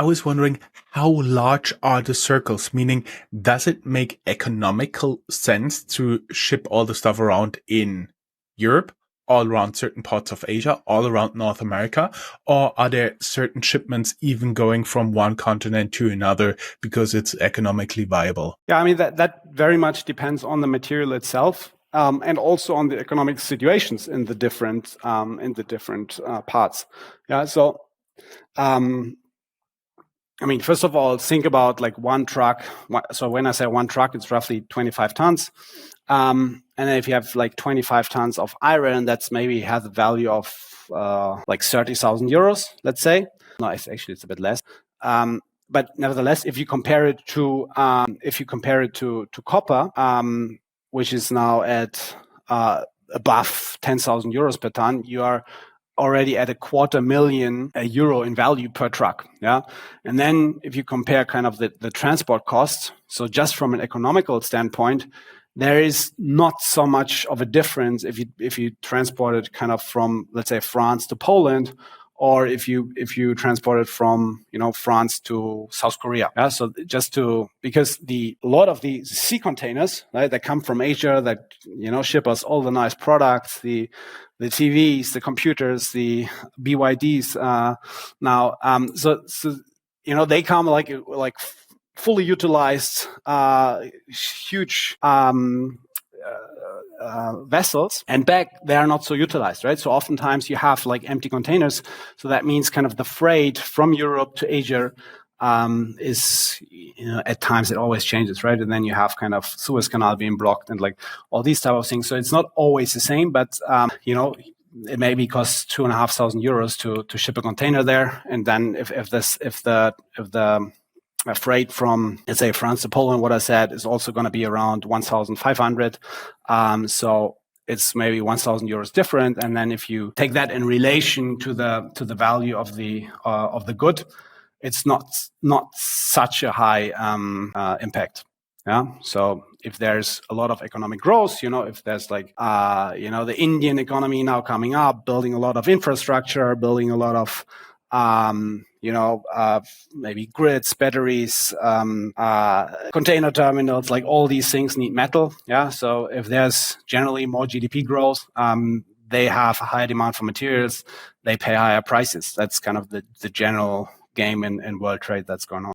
I was wondering, how large are the circles? Meaning, does it make economical sense to ship all the stuff around in Europe, all around certain parts of Asia, all around North America? Or are there certain shipments even going from one continent to another because it's economically viable? Yeah, I mean, that very much depends on the material itself. And also on the economic situations in the different parts. Yeah, so I mean, first of all, think about like one truck. So when I say one truck, it's roughly 25 tons. And then if you have like 25 tons of iron, that's maybe has a value of like 30,000 euros, let's say. No, it's a bit less. But nevertheless, if you compare it to copper, which is now at above 10,000 euros per ton, you are already at €250,000 in value per truck. Yeah. And then if you compare kind of the transport costs, so just from an economical standpoint, there is not so much of a difference if you transport it kind of from, let's say, France to Poland, or if you transport it from France to South Korea. Yeah, so because a lot of the sea containers, right, that come from Asia that ship us all the nice products, the TVs, the computers, the BYDs now. So they come like fully utilized, huge vessels, and back they are not so utilized, right? So oftentimes you have like empty containers. So that means kind of the freight from Europe to Asia is at times it always changes, right? And then you have kind of Suez Canal being blocked and like all these type of things. So it's not always the same, but it maybe costs €2,500 to ship a container there, and then if the freight from, let's say, France to Poland, what I said, is also going to be around 1,500. So it's maybe €1,000 different. And then if you take that in relation to the value of the good, it's not such a high impact. Yeah. So if there's a lot of economic growth, if there's like the Indian economy now coming up, building a lot of infrastructure, building a lot of maybe grids, batteries, container terminals, like all these things need metal. Yeah. So if there's generally more GDP growth, they have a higher demand for materials, they pay higher prices. That's kind of the general game in world trade that's going on.